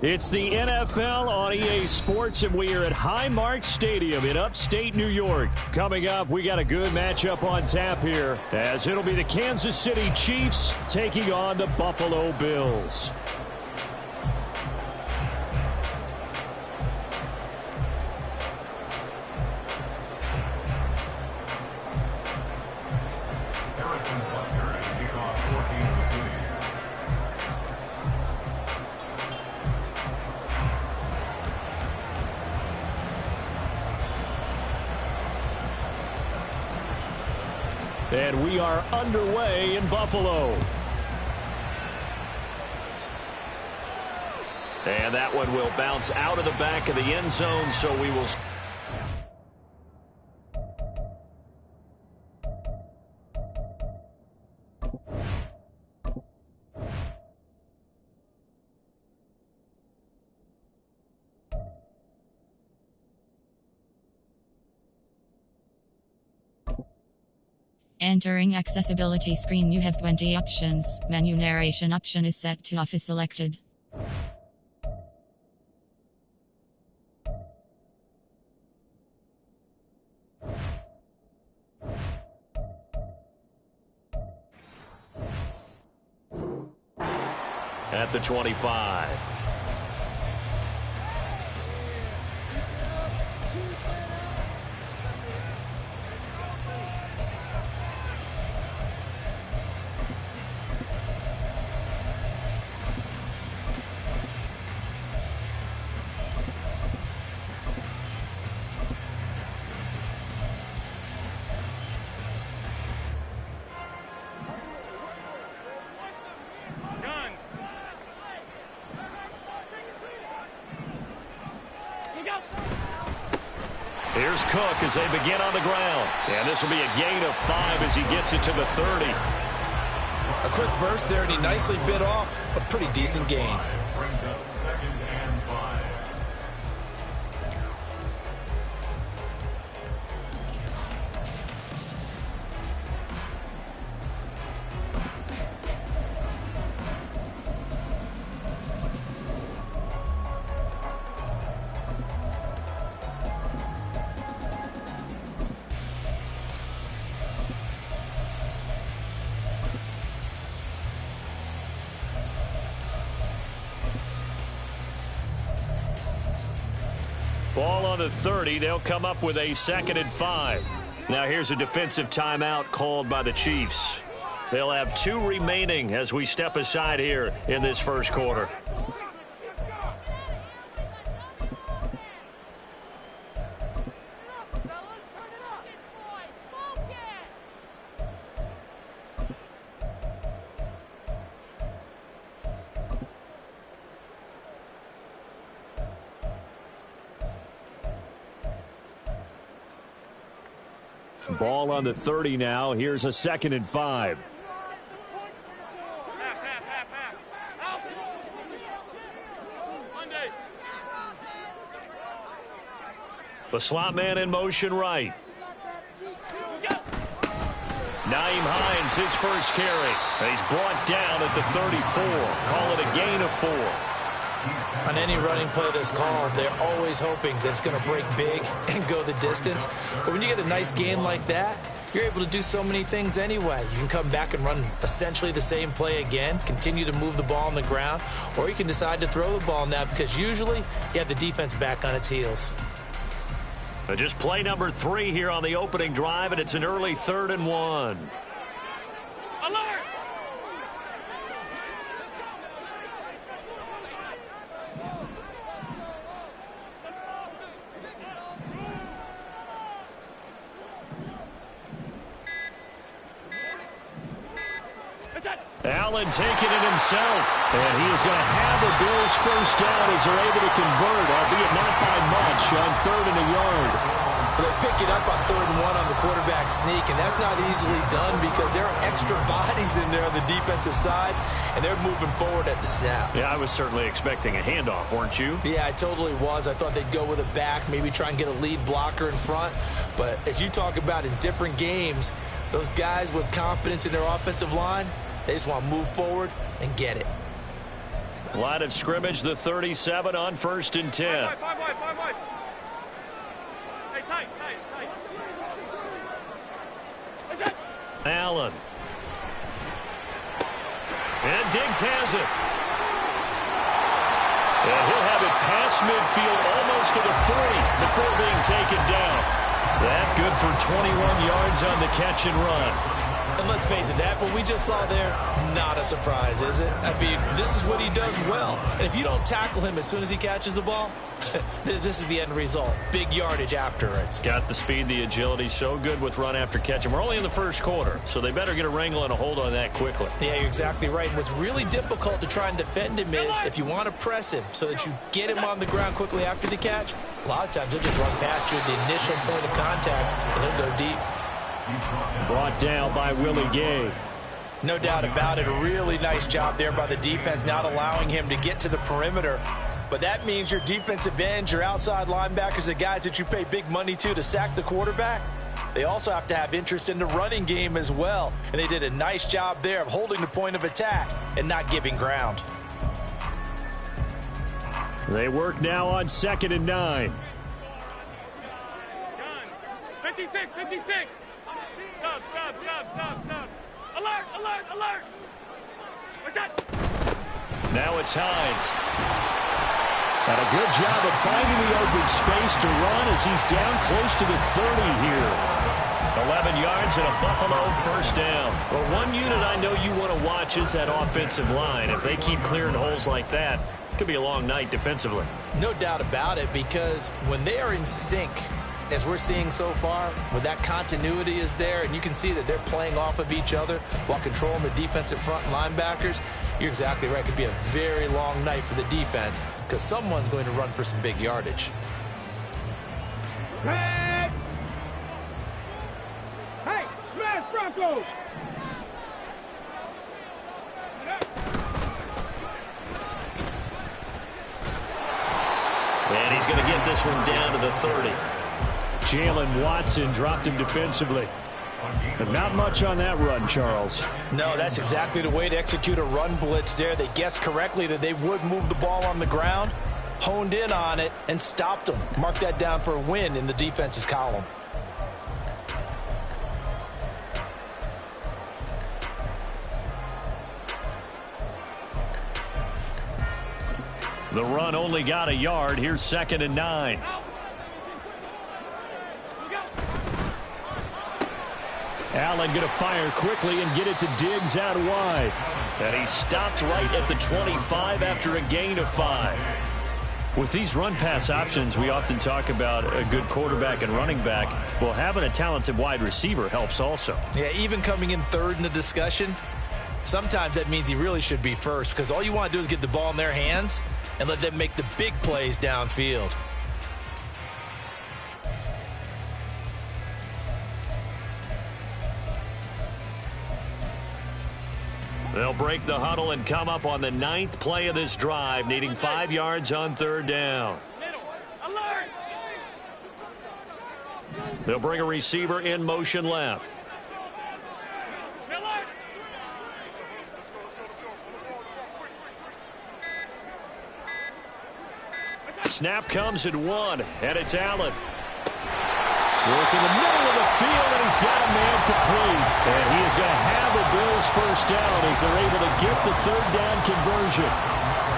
It's the NFL on EA Sports, and we are at Highmark Stadium in upstate New York. Coming up, we got a good matchup on tap here, as it'll be the Kansas City Chiefs taking on the Buffalo Bills. And we are underway in Buffalo. And that one will bounce out of the back of the end zone, so we will... Entering accessibility screen, you have 20 options. Menu narration option is set to off is selected. At the 25. Here's Cook as they begin on the ground. And this will be a gain of 5 as he gets it to the 30. A quick burst there, and he nicely bit off a pretty decent gain. Ball on the 30. They'll come up with a 2nd and 5. Now here's a defensive timeout called by the Chiefs. They'll have 2 remaining as we step aside here in this first quarter. Ball on the 30 now. Here's a 2nd and 5. The slot man in motion right. Nyheim Hines, his first carry. And he's brought down at the 34. Call it a gain of 4. On any running play that's called, they're always hoping that it's going to break big and go the distance. But when you get a nice gain like that, you're able to do so many things anyway. You can come back and run essentially the same play again, continue to move the ball on the ground, or you can decide to throw the ball now because usually you have the defense back on its heels. Just play number 3 here on the opening drive, and it's an early 3rd and 1. Alert! Allen taking it himself, and he is going to have the Bills first down as they're able to convert, albeit not by much, on 3rd and a yard. They pick it up on 3rd and 1 on the quarterback sneak, and that's not easily done because there are extra bodies in there on the defensive side, and they're moving forward at the snap. Yeah, I was certainly expecting a handoff, weren't you? Yeah, I totally was. I thought they'd go with a back, maybe try and get a lead blocker in front. But as you talk about in different games, those guys with confidence in their offensive line, they just want to move forward and get it. Line of scrimmage, the 37 on 1st and 10. Five wide. Hey, tight. What's that? Allen. And Diggs has it. And he'll have it past midfield almost to the 40 before being taken down. That good for 21 yards on the catch and run. And let's face it, that what we just saw there, not a surprise, is it? I mean, this is what he does well. And if you don't tackle him as soon as he catches the ball, this is the end result. Big yardage afterwards. Got the speed, the agility, so good with run after catch. And we're only in the first quarter, so they better get a wrangle and a hold on that quickly. Yeah, you're exactly right. And what's really difficult to try and defend him is if you want to press him so that you get him on the ground quickly after the catch, a lot of times he'll just run past you at the initial point of contact, and he'll go deep. Brought down by Willie Gay. No doubt about it. A really nice job there by the defense, not allowing him to get to the perimeter. But that means your defensive ends, your outside linebackers, the guys that you pay big money to sack the quarterback, they also have to have interest in the running game as well. And they did a nice job there of holding the point of attack and not giving ground. They work now on 2nd and 9. 56. Stop. Alert. What's that? Now it's Hines. And a good job of finding the open space to run as he's down close to the 30 here. 11 yards and a Buffalo first down. Well, one unit I know you want to watch is that offensive line. If they keep clearing holes like that, it could be a long night defensively. No doubt about it, because when they are in sync, as we're seeing so far, when that continuity is there, and you can see that they're playing off of each other while controlling the defensive front linebackers, you're exactly right. It could be a very long night for the defense because someone's going to run for some big yardage. Hey, smash Broncos! And he's going to get this one down to the 30. Jalen Watson dropped him defensively. But not much on that run, Charles. No, that's exactly the way to execute a run blitz there. They guessed correctly that they would move the ball on the ground, honed in on it, and stopped them. Mark that down for a win in the defense's column. The run only got a yard. Here's 2nd and 9. Allen going to fire quickly and get it to Diggs out wide. And he stopped right at the 25 after a gain of 5. With these run-pass options, we often talk about a good quarterback and running back. Well, having a talented wide receiver helps also. Yeah, even coming in third in the discussion, sometimes that means he really should be first because all you want to do is get the ball in their hands and let them make the big plays downfield. They'll break the huddle and come up on the 9th play of this drive, needing 5 yards on 3rd down. Alert! They'll bring a receiver in motion left. Alert! Snap comes at 1, and it's Allen. Work in the middle of the field, and he's got a man complete. And he is going to have the Bills first down as they're able to get the 3rd down conversion.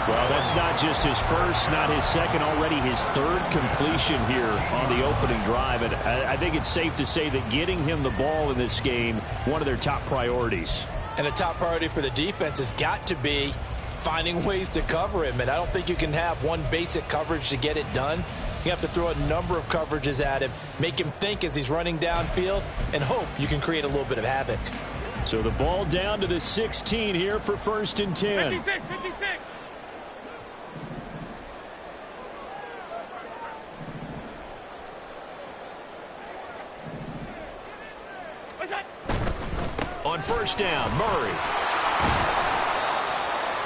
Well, that's not just his first, not his second, already his 3rd completion here on the opening drive. And I think it's safe to say that getting him the ball in this game, one of their top priorities. And a top priority for the defense has got to be finding ways to cover him. And I don't think you can have one basic coverage to get it done. You have to throw a number of coverages at him, make him think as he's running downfield, and hope you can create a little bit of havoc. So the ball down to the 16 here for 1st and 10. 56. What's that? On 1st down, Murray.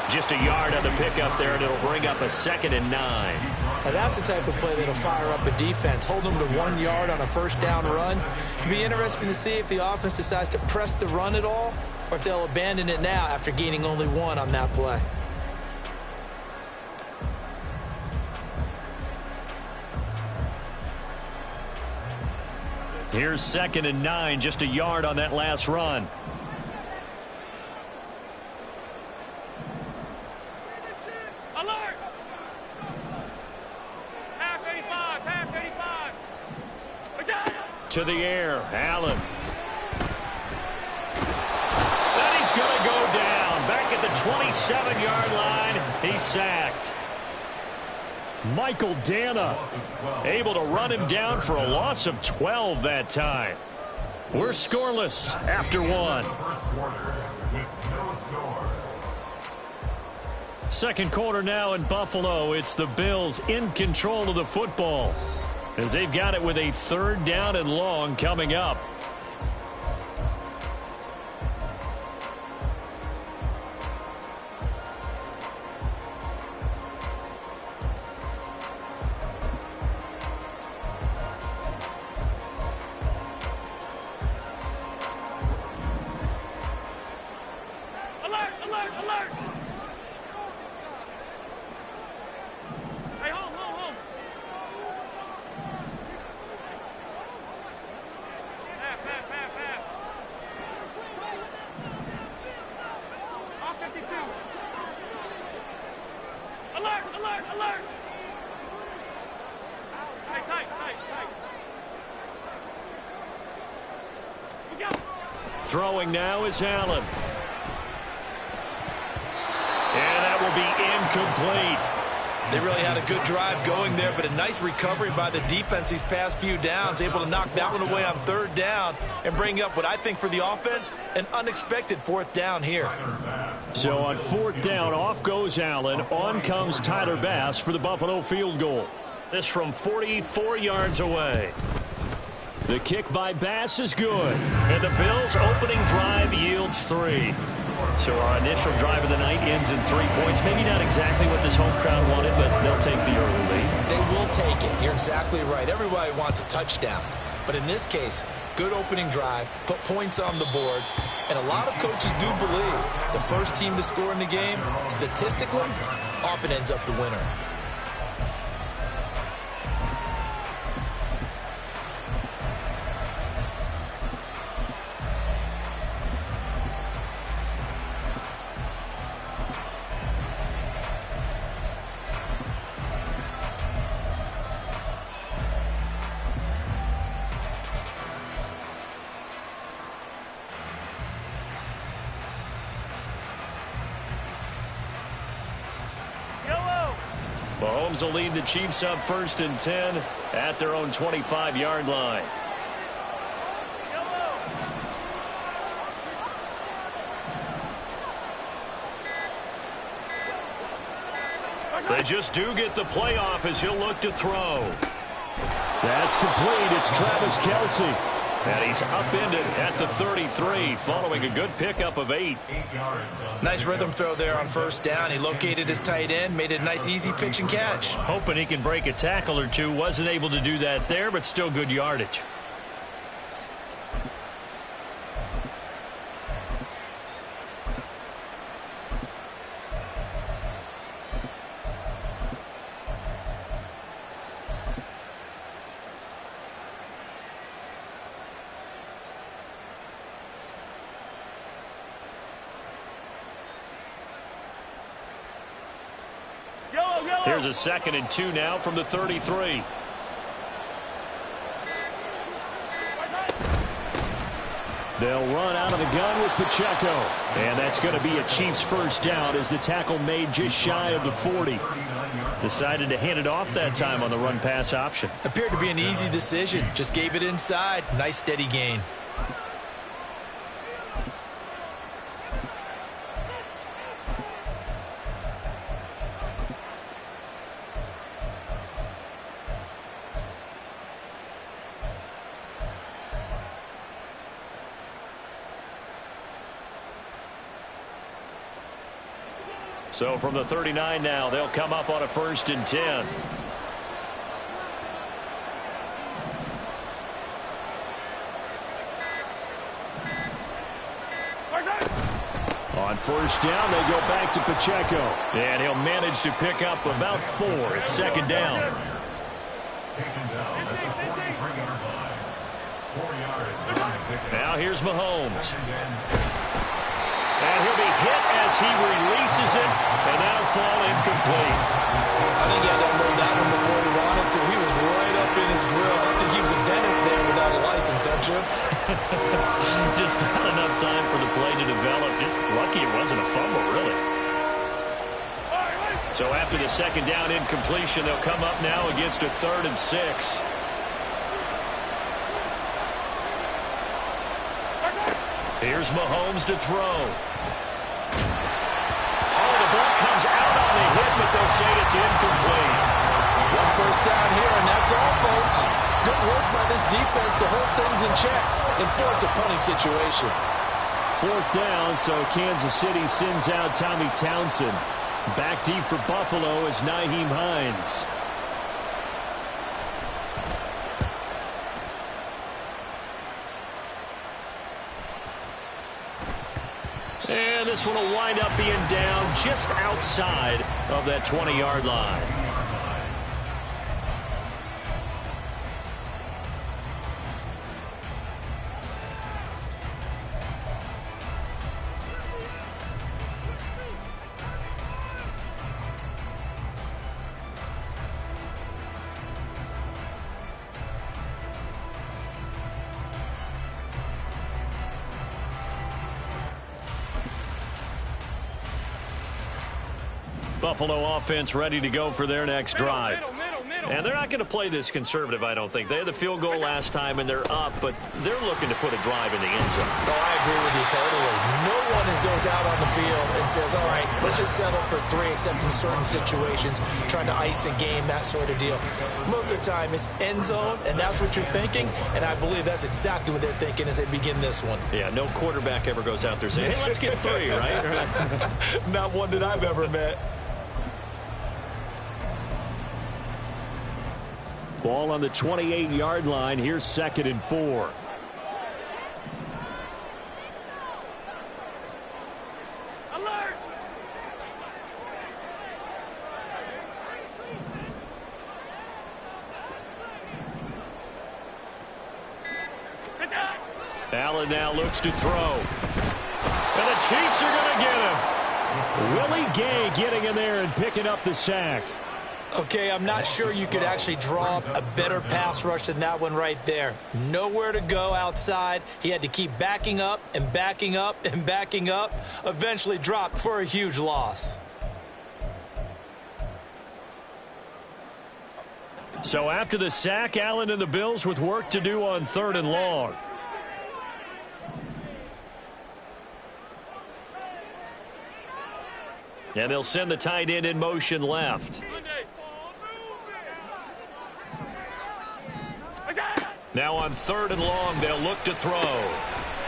Just a yard on the pickup there, and it'll bring up a 2nd and 9. Now that's the type of play that'll fire up a defense. Hold them to 1 yard on a 1st down run. It'll be interesting to see if the offense decides to press the run at all or if they'll abandon it now after gaining only 1 on that play. Here's 2nd and 9, just a yard on that last run. Alert! Half 85, half 85. What's that? To the air, Allen. Then he's going to go down. Back at the 27-yard line, he's sacked. Michael Dana able to run him down for a loss of 12 that time. We're scoreless after one. Second quarter now in Buffalo. It's the Bills in control of the football as they've got it with a 3rd down and long coming up. Alert, alert, alert! Hey, home. Half. Off 52. Alert! Hey, tight. We go. Throwing now is Allen. And that will be incomplete. They really had a good drive going there, but a nice recovery by the defense these past few downs, able to knock that one away on 3rd down and bring up what I think for the offense, an unexpected 4th down here. So on 4th down, off goes Allen. On comes Tyler Bass for the Buffalo field goal. This from 44 yards away. The kick by Bass is good. And the Bills' opening drive yields 3. So our initial drive of the night ends in 3 points. Maybe not exactly what this home crowd wanted, but they'll take the early lead. They will take it. You're exactly right. Everybody wants a touchdown. But in this case, good opening drive, put points on the board, and a lot of coaches do believe the first team to score in the game, statistically, often ends up the winner. Mahomes will lead the Chiefs up 1st and 10 at their own 25-yard line. They just do get the playoff as he'll look to throw. That's complete. It's Travis Kelce. And he's upended at the 33 following a good pickup of 8. Nice rhythm throw there on 1st down. He located his tight end, made it a nice easy pitch and catch. Hoping he can break a tackle or two. Wasn't able to do that there, but still good yardage. Here's a 2nd and 2 now from the 33. They'll run out of the gun with Pacheco. And that's going to be a Chiefs 1st down as the tackle made just shy of the 40. Decided to hand it off that time on the run-pass option. Appeared to be an easy decision. Just gave it inside. Nice steady gain. So from the 39 now, they'll come up on a 1st and 10. On 1st down, they go back to Pacheco. And he'll manage to pick up about 4. It's 2nd down. Now here's Mahomes. And he'll be hit as he releases it, and that'll fall incomplete. I think he had to unload that one before he wanted to. He was right up in his grill. I think he was a dentist there without a license, don't you? Just not enough time for the play to develop. Just lucky it wasn't a fumble, really. So after the second down incompletion, they'll come up now against a 3rd and 6. Here's Mahomes to throw. Oh, the ball comes out on the hit, but they'll say it's incomplete. One first down here, and that's all, folks. Good work by this defense to hold things in check and force a punting situation. 4th down, so Kansas City sends out Tommy Townsend. Back deep for Buffalo is Nyheim Hines. And this one will wind up being down just outside of that 20-yard line. Buffalo offense ready to go for their next drive. And they're not going to play this conservative, I don't think. They had the field goal last time, and they're up, but they're looking to put a drive in the end zone. Oh, I agree with you totally. No one goes out on the field and says, all right, let's just settle for 3, except in certain situations, trying to ice a game, that sort of deal. Most of the time, it's end zone, and that's what you're thinking, and I believe that's exactly what they're thinking as they begin this one. Yeah, no quarterback ever goes out there saying, hey, let's get 3, right? Not one that I've ever met. Ball on the 28-yard line. Here's 2nd and 4. Alert! Allen now looks to throw. And the Chiefs are going to get him. Willie Gay getting in there and picking up the sack. Okay, I'm not sure you could actually draw a better pass rush than that one right there. Nowhere to go outside. He had to keep backing up and backing up and backing up. Eventually dropped for a huge loss. So after the sack, Allen and the Bills with work to do on 3rd and long. And they'll send the tight end in motion left. Now on 3rd and long, they'll look to throw.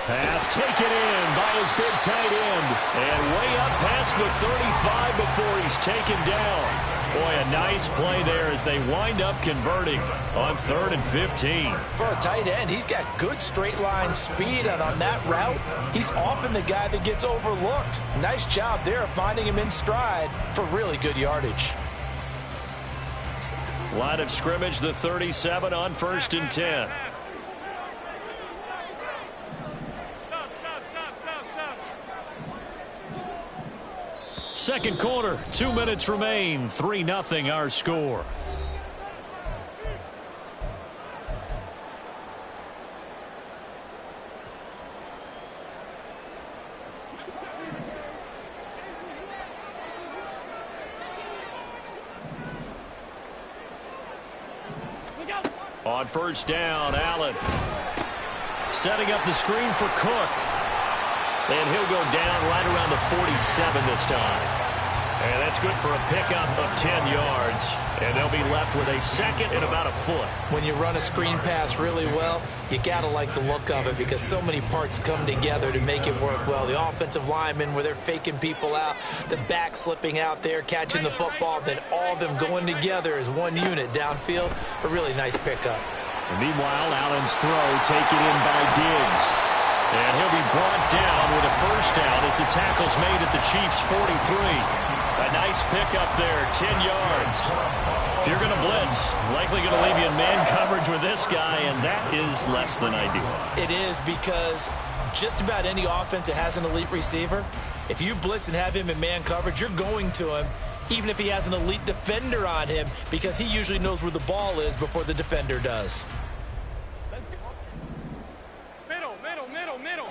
Pass taken in by his big tight end. And way up past the 35 before he's taken down. Boy, a nice play there as they wind up converting on 3rd and 15. For a tight end, he's got good straight line speed, and on that route, he's often the guy that gets overlooked. Nice job there of finding him in stride for really good yardage. Line of scrimmage, the 37 on 1st and 10. Second quarter, 2 minutes remain. 3-0 our score. On 1st down, Allen setting up the screen for Cook. And he'll go down right around the 47 this time. And that's good for a pickup of 10 yards. And they'll be left with a 2nd and about a foot. When you run a screen pass really well, you got to like the look of it because so many parts come together to make it work well. The offensive linemen where they're faking people out, the back slipping out there, catching the football, then all of them going together as one unit downfield. A really nice pickup. And meanwhile, Allen's throw taken in by Diggs. And he'll be brought down with a 1st down as the tackle's made at the Chiefs' 43. A nice pickup there, 10 yards. If you're going to blitz, likely going to leave you in man coverage with this guy, and that is less than ideal. It is, because just about any offense that has an elite receiver, if you blitz and have him in man coverage, you're going to him, even if he has an elite defender on him, because he usually knows where the ball is before the defender does. Middle, middle, middle, middle.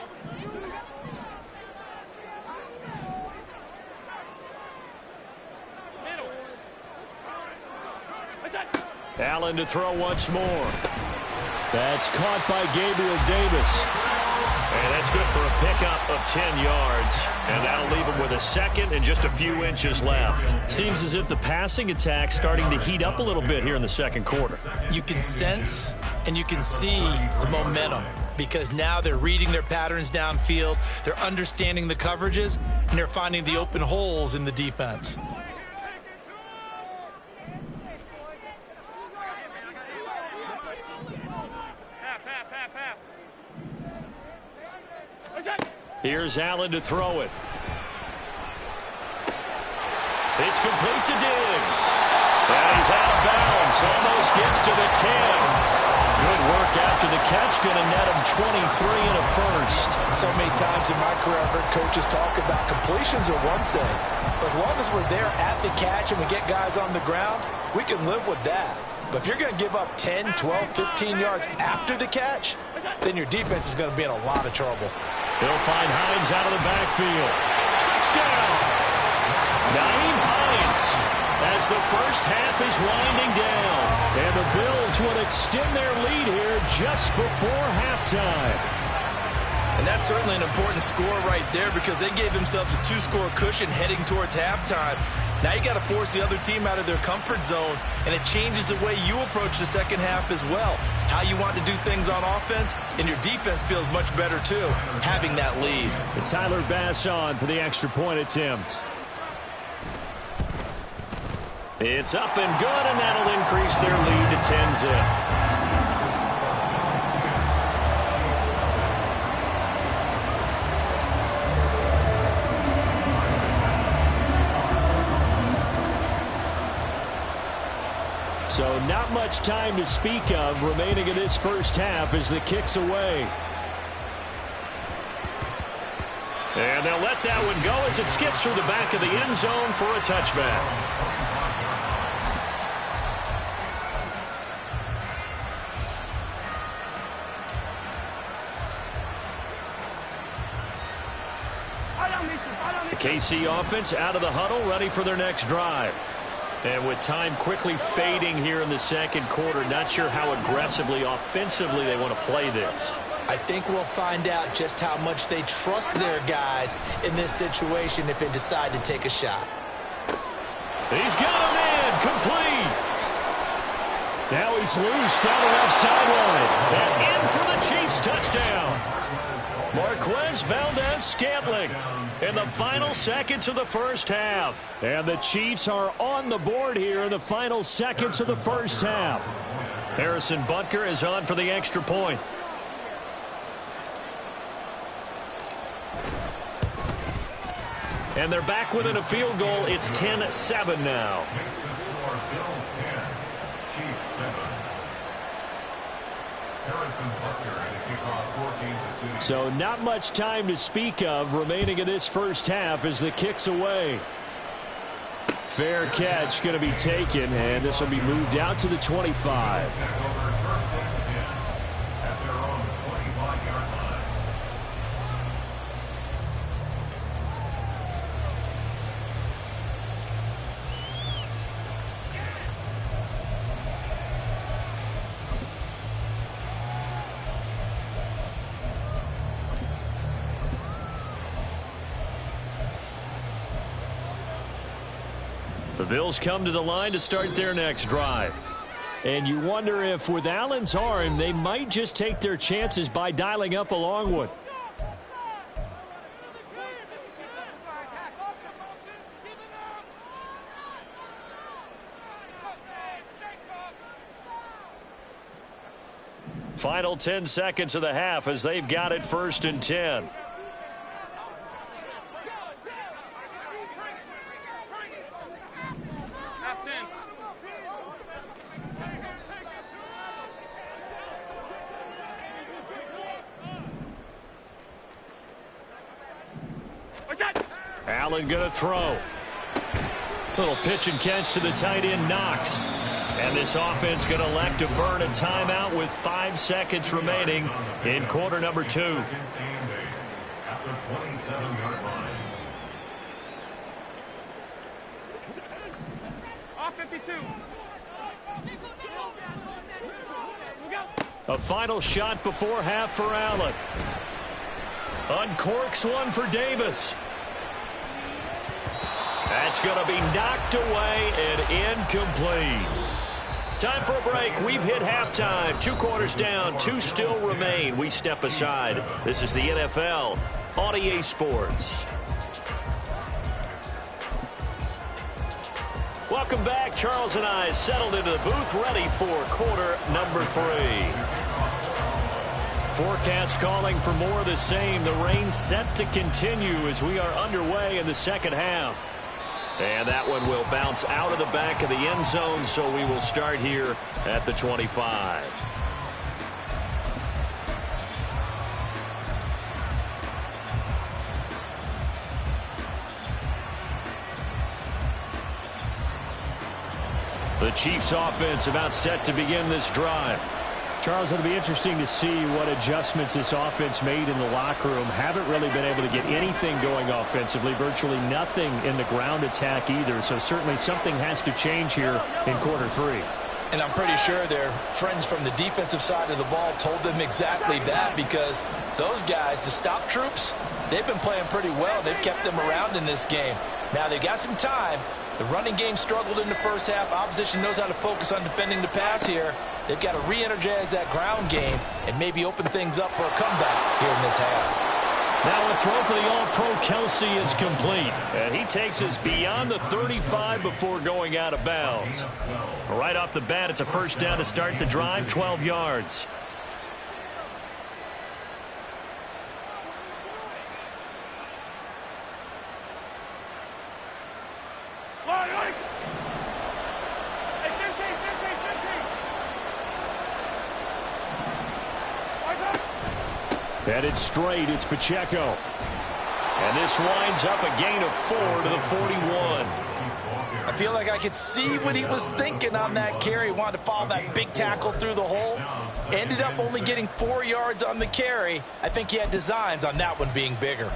Middle. Allen to throw once more. That's caught by Gabriel Davis. And that's good for a pickup of 10 yards. And that'll leave him with a second and just a few inches left. Seems as if the passing attack's starting to heat up a little bit here in the second quarter. You can sense and you can see the momentum, because now they're reading their patterns downfield, they're understanding the coverages, and they're finding the open holes in the defense. Here's Allen to throw it. It's complete to Diggs. And he's out of bounds. Almost gets to the 10. Good work after the catch. Going to net him 23 and a first. So many times in my career, I've heard coaches talk about completions are one thing. But as long as we're there at the catch and we get guys on the ground, we can live with that. But if you're going to give up 10, 12, 15 yards after the catch, then your defense is going to be in a lot of trouble. They'll find Hines out of the backfield. Touchdown! Nyheim Hines as the first half is winding down. And the Bills will extend their lead here just before halftime. And that's certainly an important score right there, because they gave themselves a 2-score cushion heading towards halftime. Now you got to force the other team out of their comfort zone, and it changes the way you approach the second half as well. How you want to do things on offense, and your defense feels much better too, having that lead. And Tyler Bass on for the extra point attempt. It's up and good, and that'll increase their lead to 10-zip. So not much time to speak of remaining in this first half as the kick's away. And they'll let that one go as it skips through the back of the end zone for a touchback. The KC offense out of the huddle, ready for their next drive. And with time quickly fading here in the second quarter, not sure how aggressively, offensively they want to play this. I think we'll find out just how much they trust their guys in this situation if they decide to take a shot. He's got him in, complete. Now he's loose down the left sideline. And in for the Chiefs touchdown. Marquez Valdez-Scantling in the final seconds of the first half. And the Chiefs are on the board here in the final seconds of the first half. Harrison Butker is on for the extra point. And they're back within a field goal. It's 10-7 now. So not much time to speak of remaining in this first half as the kick's away. Fair catch going to be taken, and this will be moved out to the 25. The Bills come to the line to start their next drive. And you wonder if with Allen's arm, they might just take their chances by dialing up a long one. Final 10 seconds of the half as they've got it 1st and 10. Allen going to throw. Little pitch and catch to the tight end, Knox. And this offense going to elect to burn a timeout with 5 seconds remaining in quarter number 2. Off 52. A final shot before half for Allen. Uncorks one for Davis. That's going to be knocked away and incomplete. Time for a break. We've hit halftime. 2 quarters down. 2 still remain. We step aside. This is the NFL on EA Sports. Welcome back. Charles and I settled into the booth, ready for quarter number 3. Forecast calling for more of the same. The rain set to continue as we are underway in the second half. And that one will bounce out of the back of the end zone, so we will start here at the 25. The Chiefs offense about set to begin this drive. Charles, it'll be interesting to see what adjustments this offense made in the locker room. Haven't really been able to get anything going offensively. Virtually nothing in the ground attack either. So certainly something has to change here in quarter 3. And I'm pretty sure their friends from the defensive side of the ball told them exactly that, because those guys, the stop troops, they've been playing pretty well. They've kept them around in this game. Now they got some time. The running game struggled in the first half. Opposition knows how to focus on defending the pass here. They've got to re-energize that ground game and maybe open things up for a comeback here in this half. Now a throw for the All-Pro Kelce is complete. And he takes us beyond the 35 before going out of bounds. Right off the bat, it's a first down to start the drive, 12 yards. Headed straight, it's Pacheco. And this winds up a gain of 4 to the 41. I feel like I could see what he was thinking on that carry. He wanted to follow that big tackle through the hole. Ended up only getting 4 yards on the carry. I think he had designs on that one being bigger.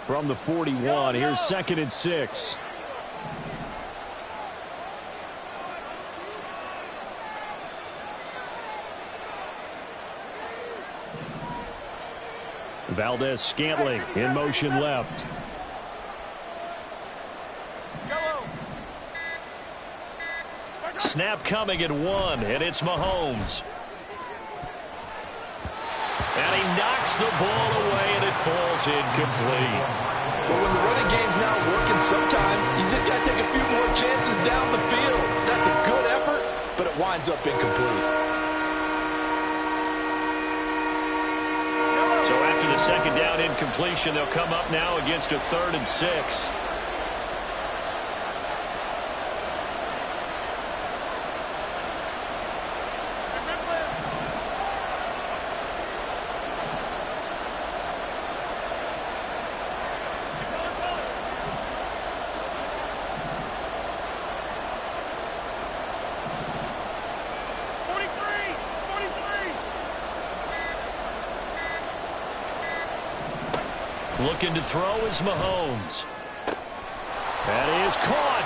From the 41, here's 2nd and 6. Valdez-Scantling in motion left. Snap coming at 1, and it's Mahomes. And he knocks the ball away, and it falls incomplete. Well, when the running game's not working, sometimes you just got to take a few more chances down the field. That's a good effort, but it winds up incomplete. So after the second down incompletion, they'll come up now against a 3rd and 6. Looking to throw is Mahomes. That is caught.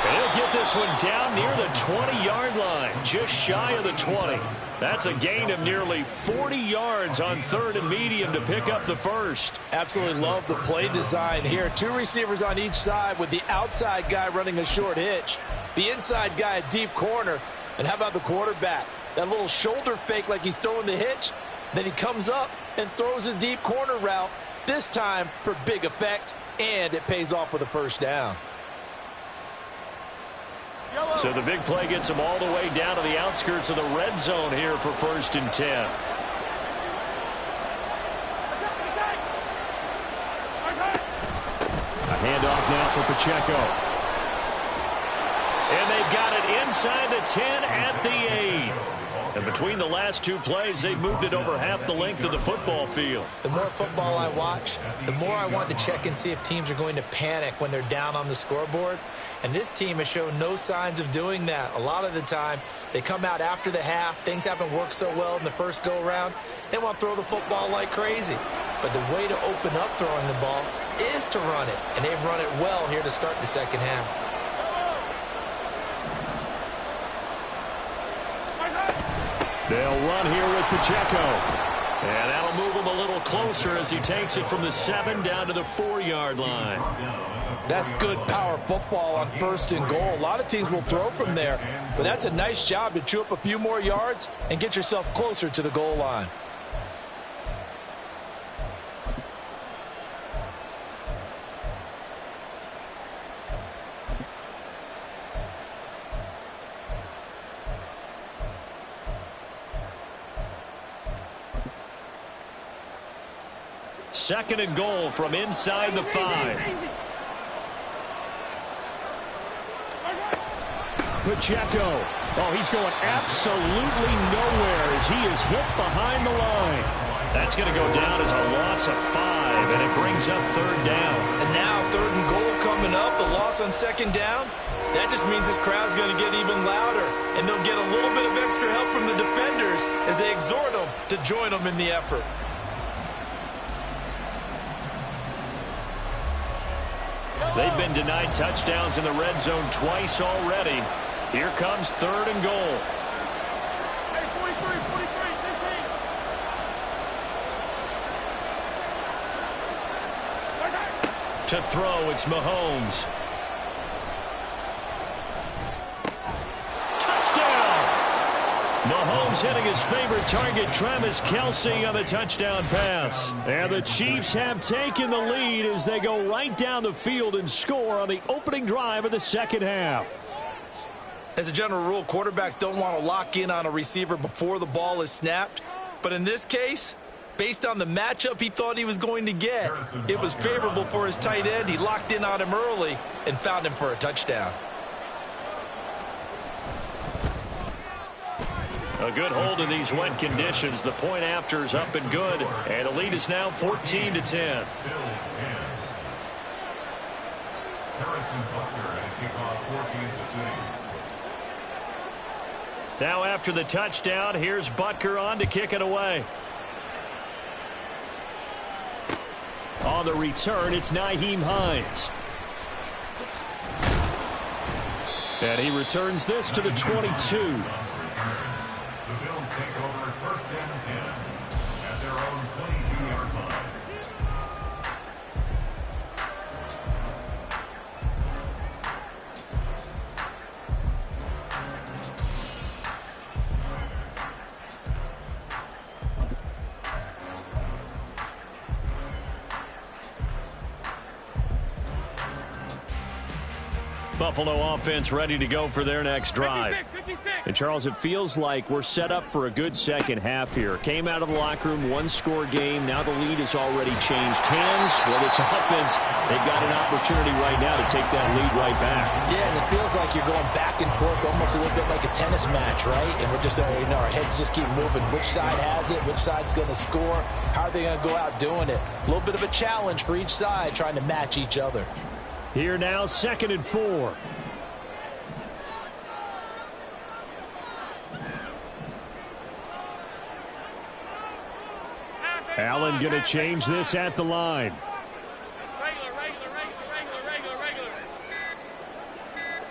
And he'll get this one down near the 20-yard line, just shy of the 20. That's a gain of nearly 40 yards on 3rd and medium to pick up the first. Absolutely love the play design here. 2 receivers on each side with the outside guy running a short hitch, the inside guy a deep corner. And how about the quarterback? That little shoulder fake like he's throwing the hitch. Then he comes up and throws a deep corner route. This time for big effect, and it pays off with a first down. So the big play gets them all the way down to the outskirts of the red zone here for 1st and 10. A handoff now for Pacheco. And they've got it inside the 10 at the 8. And between the last two plays, they've moved it over half the length of the football field. The more football I watch, the more I want to check and see if teams are going to panic when they're down on the scoreboard. And this team has shown no signs of doing that. A lot of the time, they come out after the half. Things haven't worked so well in the first go-around. They want to throw the football like crazy. But the way to open up throwing the ball is to run it. And they've run it well here to start the second half. They'll run here with Pacheco. And that'll move him a little closer as he takes it from the 7 down to the 4-yard line. That's good power football on 1st and goal. A lot of teams will throw from there, but that's a nice job to chew up a few more yards and get yourself closer to the goal line. Second and goal from inside the 5. Pacheco. Oh, he's going absolutely nowhere as he is hit behind the line. That's going to go down as a loss of 5, and it brings up 3rd down. And now 3rd and goal coming up, the loss on 2nd down. That just means this crowd's going to get even louder, and they'll get a little bit of extra help from the defenders as they exhort them to join them in the effort. They've been denied touchdowns in the red zone twice already. Here comes 3rd and goal. Hey, 43, 15. To throw, it's Mahomes. Mahomes hitting his favorite target, Travis Kelce, on the touchdown pass. And the Chiefs have taken the lead as they go right down the field and score on the opening drive of the second half. As a general rule, quarterbacks don't want to lock in on a receiver before the ball is snapped. But in this case, based on the matchup he thought he was going to get, it was favorable for his tight end. He locked in on him early and found him for a touchdown. A good hold in these wet conditions. The point after is up and good. And the lead is now 14-10. Now after the touchdown, here's Butker on to kick it away. On the return, it's Nyheim Hines. And he returns this to the 22. Buffalo offense ready to go for their next drive. 56. And Charles, it feels like we're set up for a good second half here. Came out of the locker room, 1-score game. Now the lead has already changed hands. Well, this offense, they've got an opportunity right now to take that lead right back. Yeah, and it feels like you're going back and forth almost a little bit like a tennis match, right? And we're just, our heads just keep moving. Which side has it? Which side's going to score? How are they going to go out doing it? A little bit of a challenge for each side trying to match each other. Here now, 2nd and 4. Allen going to change this at the line. Regular.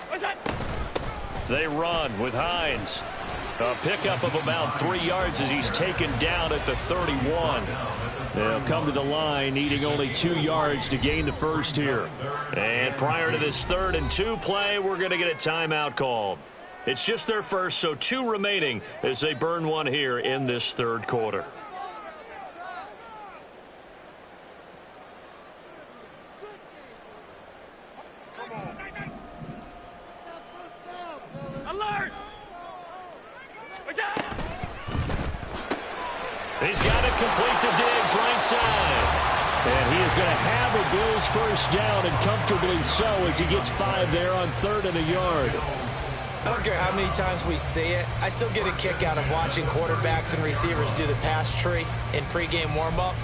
What's that? They run with Hines. A pickup of about 3 yards as he's taken down at the 31. They'll come to the line, needing only 2 yards to gain the first here. And prior to this 3rd and 2 play, we're going to get a timeout called. It's just their first, so 2 remaining as they burn one here in this 3rd quarter. Alert! He's got it complete to Diggs, right side. And he is going to have a Bills first down, and comfortably so, as he gets 5 there on 3rd and a yard. I don't care how many times we see it. I still get a kick out of watching quarterbacks and receivers do the pass tree in pregame warm-up.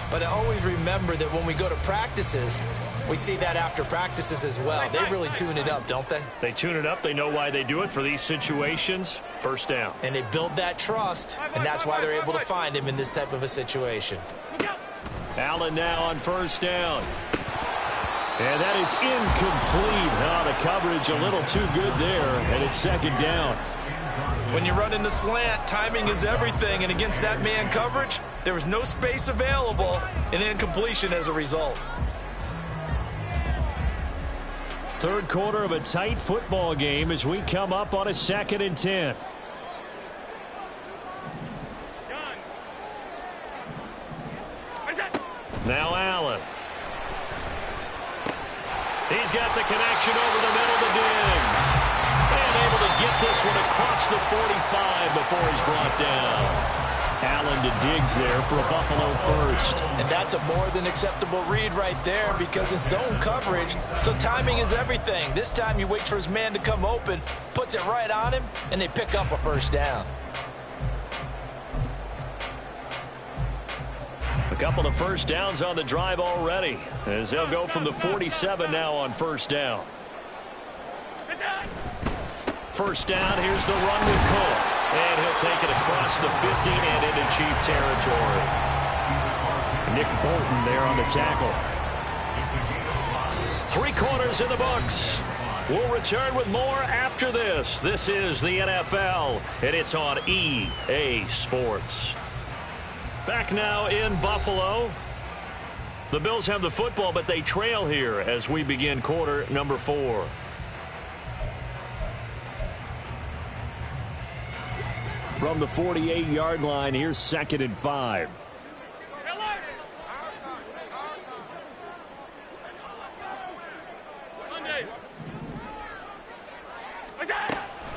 But I always remember that when we go to practices, we see that after practices as well. They really tune it up, don't they? They tune it up. They know why they do it for these situations. First down. And they build that trust, and that's why they're able to find him in this type of a situation. Allen now on first down. And that is incomplete. Oh, the coverage a little too good there, and it's second down. When you run in the slant, timing is everything, and against that man coverage, there was no space available, and incompletion as a result. Third quarter of a tight football game as we come up on a 2nd and 10. Now Allen. He's got the connection over the middle to Diggs. And able to get this one across the 45 before he's brought down. Allen to Diggs there for a Buffalo first. And that's a more than acceptable read right there because it's zone coverage, so timing is everything. This time you wait for his man to come open, puts it right on him, and they pick up a first down. A couple of first downs on the drive already as they'll go from the 47 now on first down. First down, here's the run with Cook. And he'll take it across the 15 and into Chief territory. Nick Bolton there on the tackle. 3 quarters in the books. We'll return with more after this. This is the NFL, and it's on EA Sports. Back now in Buffalo. The Bills have the football, but they trail here as we begin quarter number 4. From the 48-yard line, here's 2nd and 5.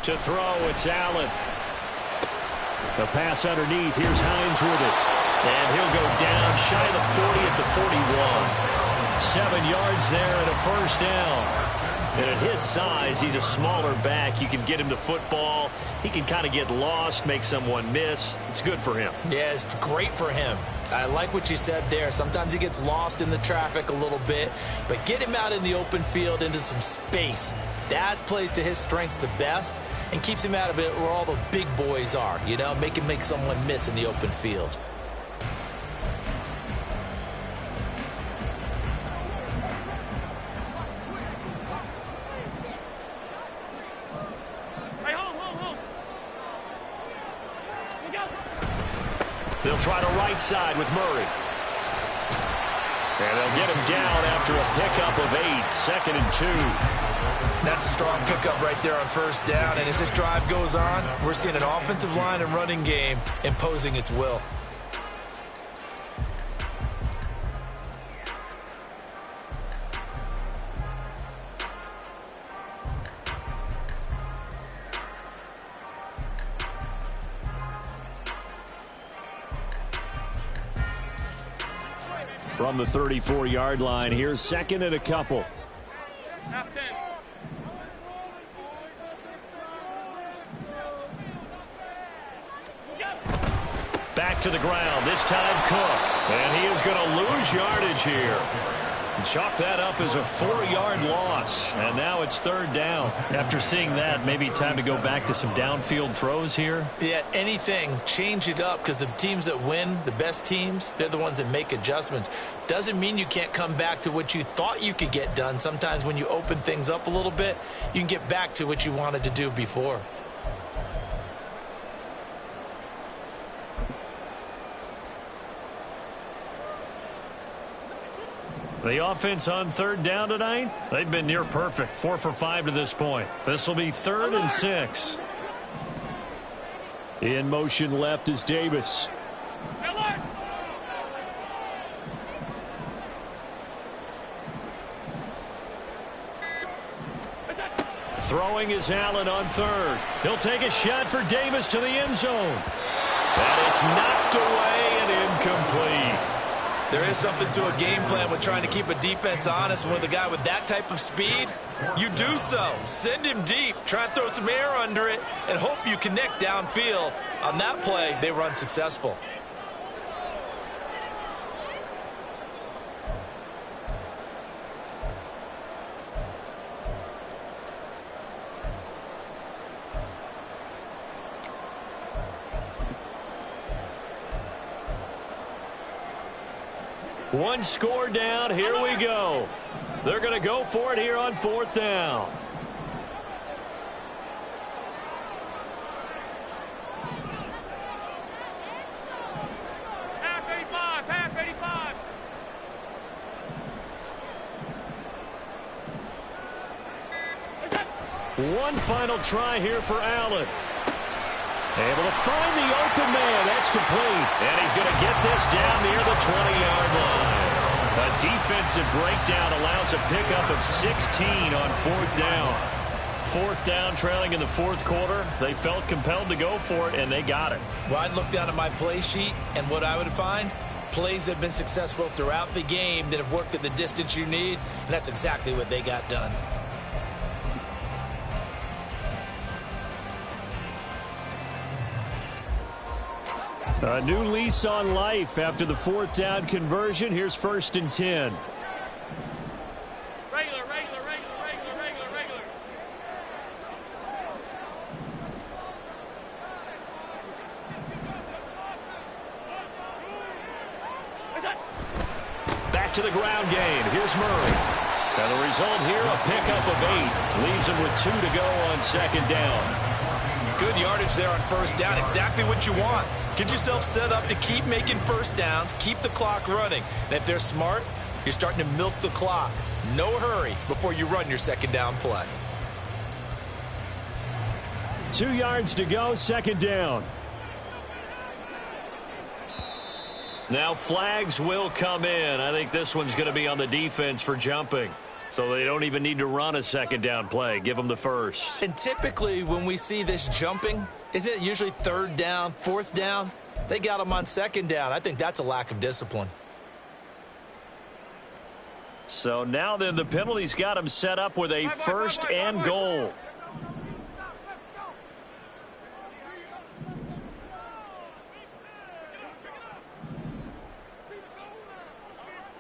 To throw, it's Allen. The pass underneath, here's Hines with it. And he'll go down shy of the 40 at the 41. 7 yards there and a first down. And at his size, he's a smaller back. You can get him the football. He can kind of get lost, make someone miss. It's good for him. Yeah, it's great for him. I like what you said there. Sometimes he gets lost in the traffic a little bit, but get him out in the open field into some space. That plays to his strengths the best and keeps him out of it where all the big boys are, you know, make him make someone miss in the open field. They'll try to right side with Murray. And they'll get him down after a pickup of 8, 2nd and 2. That's a strong pickup right there on first down. And as this drive goes on, we're seeing an offensive line and running game imposing its will. From the 34-yard line, here's 2nd and a couple. Half 10. Back to the ground, this time Cook. And he is going to lose yardage here. Chalk that up as a 4-yard loss. And now it's 3rd down. After seeing that, maybe time to go back to some downfield throws here. Yeah, anything. Change it up because the teams that win, the best teams, they're the ones that make adjustments. Doesn't mean you can't come back to what you thought you could get done. Sometimes when you open things up a little bit, you can get back to what you wanted to do before. The offense on 3rd down tonight, they've been near perfect. 4 for 5 to this point. This will be 3rd and 6. In motion left is Davis. Throwing is Allen on 3rd. He'll take a shot for Davis to the end zone. And it's knocked away and incomplete. There is something to a game plan with trying to keep a defense honest. With a guy with that type of speed, you do so. Send him deep, try and throw some air under it, and hope you connect downfield. On that play, they were unsuccessful. One score down. Here we go. They're going to go for it here on 4th down. Half 35, half 35. One final try here for Allen. Able to find the open man. That's complete. And he's going to get this down near the 20-yard line. A defensive breakdown allows a pickup of 16 on 4th down. 4th down, trailing in the 4th quarter. They felt compelled to go for it, and they got it. Well, I'd look down at my play sheet, and what I would find, plays that have been successful throughout the game that have worked at the distance you need, and that's exactly what they got done. A new lease on life after the 4th down conversion. Here's 1st and 10. Regular, regular, regular, regular, regular, regular. Back to the ground game. Here's Murray. And the result here, a pickup of 8. Leaves him with 2 to go on 2nd down. Good yardage there on 1st down. Exactly what you want. Get yourself set up to keep making 1st downs, keep the clock running. And if they're smart, you're starting to milk the clock. No hurry before you run your 2nd down play. 2 yards to go, 2nd down. Now flags will come in. I think this one's going to be on the defense for jumping. So they don't even need to run a 2nd down play. Give them the 1st. And typically when we see this jumping, isn't it usually 3rd down, 4th down? They got them on 2nd down. I think that's a lack of discipline. So now then the penalty's got them set up with a 1st and goal.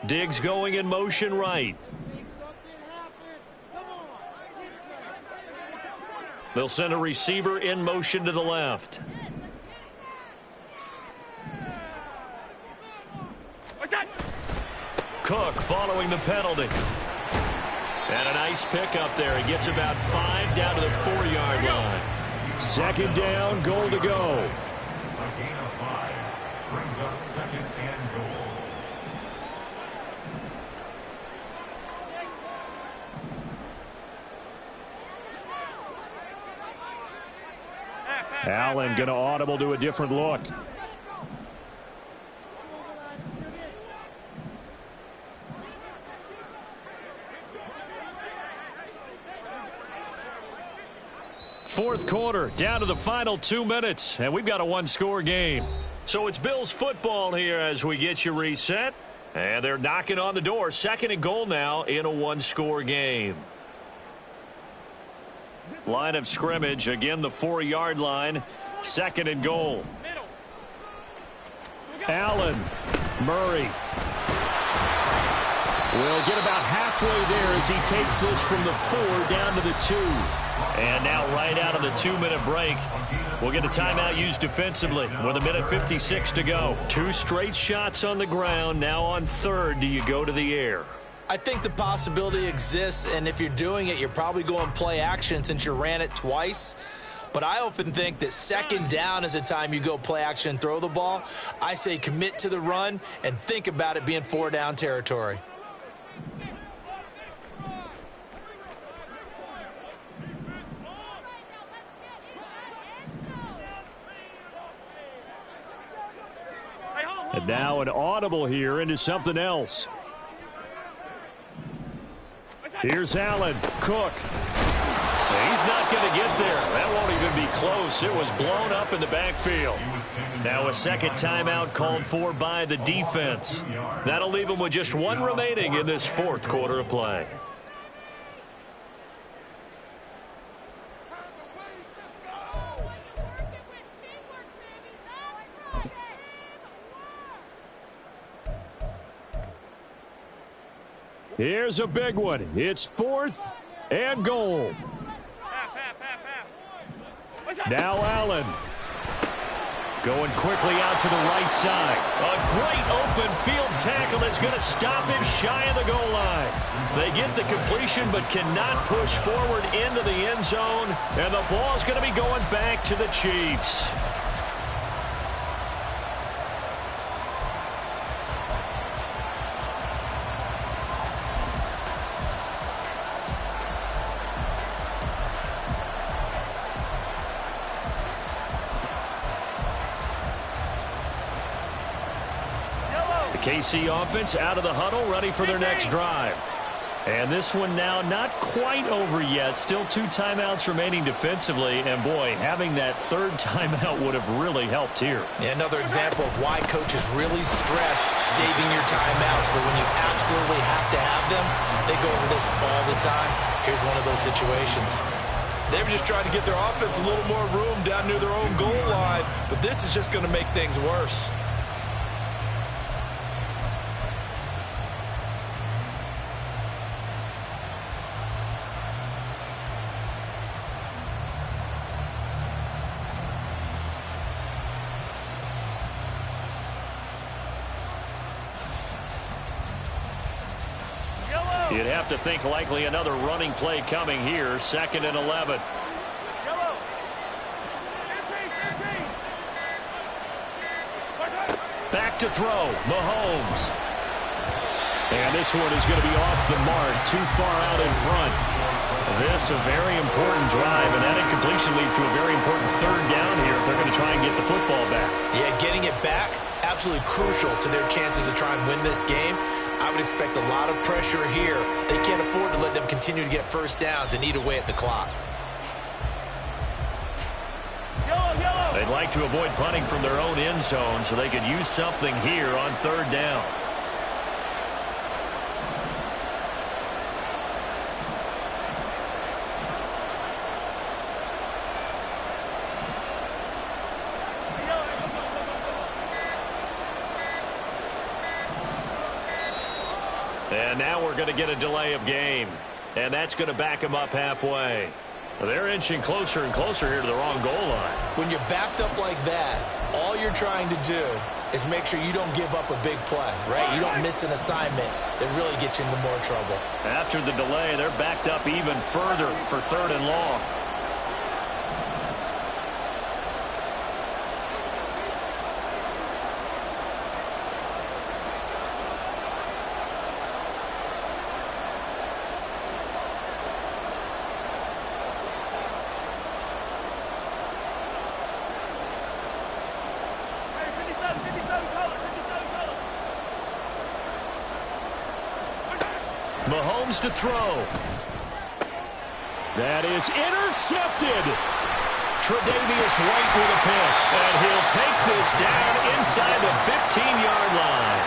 Diggs going in motion right. They'll send a receiver in motion to the left. Cook following the penalty. And a nice pickup there. He gets about 5 down to the 4-yard line. 2nd down, goal to go. A gain of 5 brings up 2nd and goal. Allen going to audible to a different look. Fourth quarter, down to the final 2 minutes, and we've got a one-score game. So it's Bills football here as we get you reset. And they're knocking on the door. 2nd and goal now in a one-score game. Line of scrimmage, again the 4-yard line. 2nd and goal. Allen, Murray will get about halfway there as he takes this from the 4 down to the 2. And now right out of the 2-minute break, we'll get a timeout used defensively with 1:56 to go. 2 straight shots on the ground. Now on 3rd, do you go to the air? I think the possibility exists, and if you're doing it, you're probably going play action since you ran it twice. But I often think that 2nd down is a time you go play action and throw the ball. I say commit to the run and think about it being 4-down territory. And now an audible here into something else. Here's Allen. Cook. He's not going to get there. That won't even be close. It was blown up in the backfield. Now a second timeout called for by the defense. That'll leave them with just one remaining in this fourth quarter of play. Here's a big one. It's 4th and goal. Now Allen. Going quickly out to the right side. A great open field tackle that's going to stop him shy of the goal line. They get the completion but cannot push forward into the end zone. And the ball's going to be going back to the Chiefs. KC offense out of the huddle, ready for their next drive. And this one now not quite over yet. Still 2 timeouts remaining defensively. And, boy, having that third timeout would have really helped here. Yeah, another example of why coaches really stress saving your timeouts for when you absolutely have to have them. They go over this all the time. Here's one of those situations. They were just trying to get their offense a little more room down near their own goal line. But this is just going to make things worse. You'd have to think likely another running play coming here. 2nd and 11. Back to throw. Mahomes. And this one is going to be off the mark. Too far out in front. This a very important drive, and that incompletion leads to a very important third down here if they're going to try and get the football back. Yeah, getting it back, absolutely crucial to their chances to try and win this game. I would expect a lot of pressure here. They can't afford to let them continue to get first downs and eat away at the clock. They'd like to avoid punting from their own end zone so they could use something here on third down. And now we're going to get a delay of game. And that's going to back them up halfway. They're inching closer and closer here to the wrong goal line. When you're backed up like that, all you're trying to do is make sure you don't give up a big play, right? You don't miss an assignment that really gets you into more trouble. After the delay, they're backed up even further for 3rd and long. Mahomes to throw. That is intercepted. Tre'Davious White with a pick. And he'll take this down inside the 15-yard line.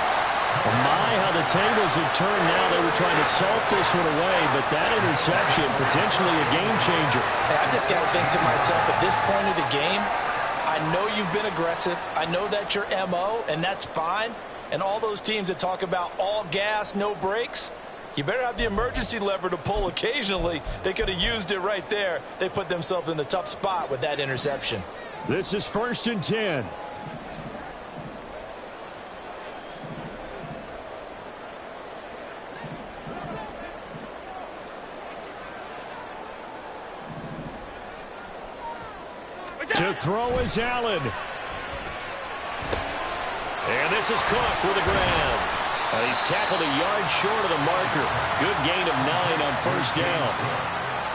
My, how the tables have turned now. They were trying to salt this one away, but that interception, potentially a game changer. Hey, I just got to think to myself, at this point of the game, I know you've been aggressive. I know that's your MO, and that's fine. And all those teams that talk about all gas, no brakes, you better have the emergency lever to pull occasionally. They could have used it right there. They put themselves in a tough spot with that interception. This is 1st and 10. To throw is Allen. And this is Cook with a grab. He's tackled a yard short of the marker. Good gain of 9 on 1st down.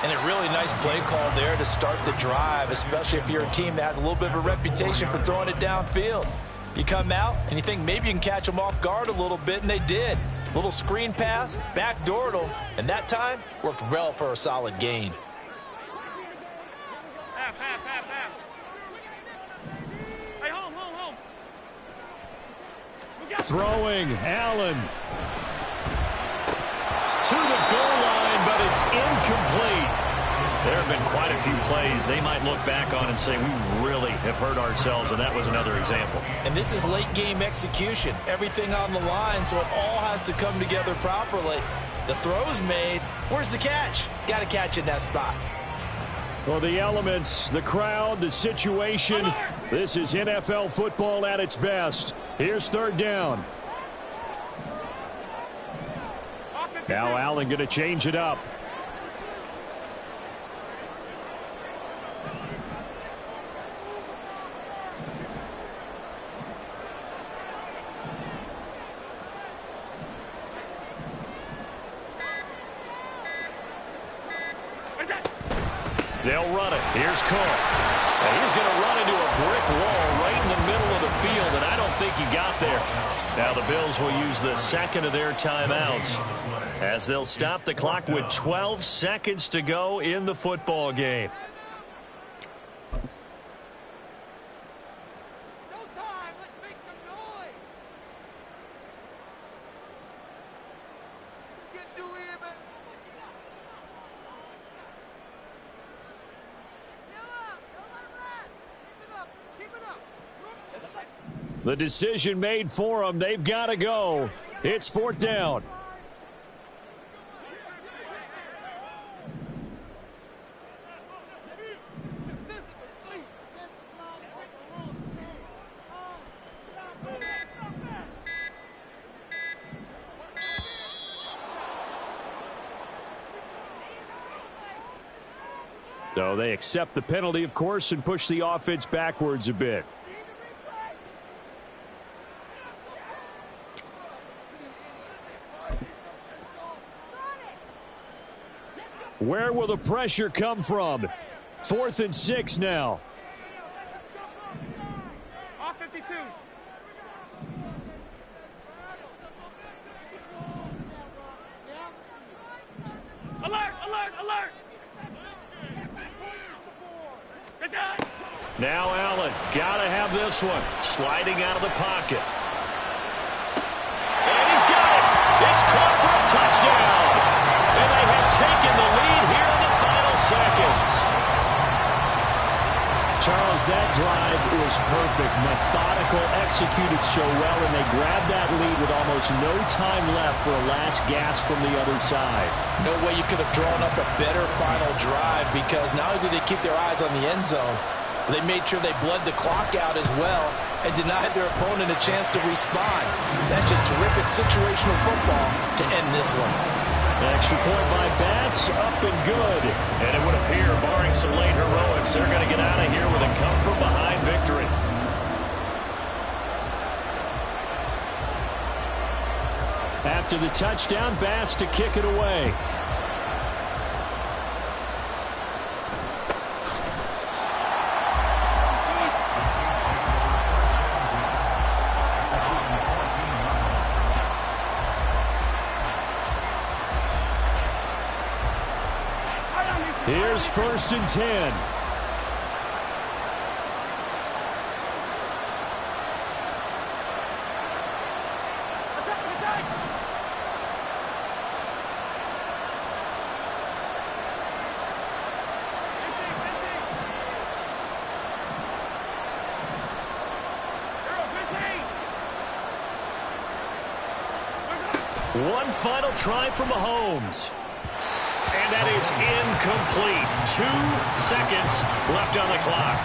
And a really nice play call there to start the drive, especially if you're a team that has a little bit of a reputation for throwing it downfield. You come out and you think maybe you can catch them off guard a little bit, and they did. Little screen pass, backdoored them, and that time worked well for a solid gain. Half. Throwing, Allen. To the goal line, but it's incomplete. There have been quite a few plays they might look back on and say, we really have hurt ourselves, and that was another example. And this is late game execution. Everything on the line, so it all has to come together properly. The throw's made. Where's the catch? Got to catch in that spot. Well, the elements, the crowd, the situation, this is NFL football at its best. Here's third down. Now Allen going to change it up. They'll run it. Here's Cole. And he's going to run into a brick wall right in the middle of the field, and I don't think he got there. Now the Bills will use the second of their timeouts as they'll stop the clock with 12 seconds to go in the football game. The decision made for them. They've got to go. It's fourth down. So they accept the penalty, of course, and push the offense backwards a bit. Where will the pressure come from? 4th and 6 now. Off 52. Alert, alert, alert. Now Allen, gotta have this one. Sliding out of the pocket. And he's got it. It's caught for a touchdown. And they have taken the lead here in the final seconds. Charles, that drive was perfect. Methodical, executed so well, and they grabbed that lead with almost no time left for a last gasp from the other side. No way you could have drawn up a better final drive, because not only did they keep their eyes on the end zone, they made sure they bled the clock out as well and denied their opponent a chance to respond. That's just terrific situational football to end this one. Extra point by Bass, up and good. And it would appear, barring some late heroics, they're going to get out of here with a come-from-behind victory. After the touchdown, Bass to kick it away. Here's 1st and 10. One final try from Mahomes. And that is incomplete. 2 seconds left on the clock.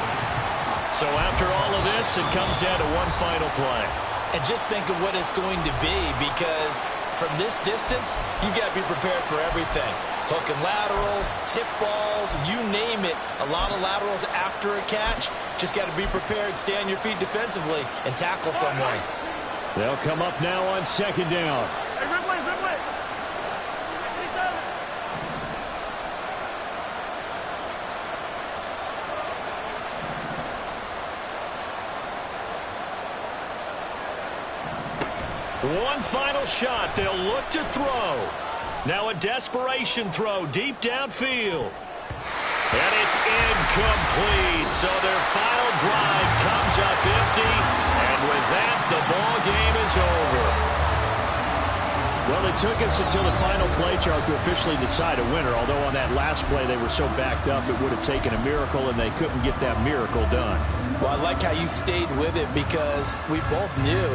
So after all of this, it comes down to one final play. And just think of what it's going to be, because from this distance, you've got to be prepared for everything. Hook and laterals, tip balls, you name it. A lot of laterals after a catch. Just got to be prepared, stay on your feet defensively, and tackle someone. They'll come up now on 2nd down. Hey, Ripley, Ripley. One final shot. They'll look to throw. Now a desperation throw deep downfield. And it's incomplete. So their final drive comes up empty. And with that, the ball game is over. Well, it took us until the final play, Charles, to officially decide a winner, although on that last play they were so backed up it would have taken a miracle, and they couldn't get that miracle done. Well, I like how you stayed with it because we both knew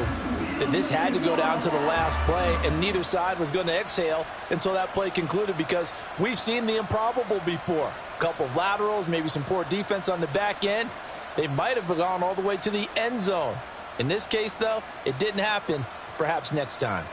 that this had to go down to the last play, and neither side was going to exhale until that play concluded because we've seen the improbable before. A couple of laterals, maybe some poor defense on the back end. They might have gone all the way to the end zone. In this case, though, it didn't happen. Perhaps next time.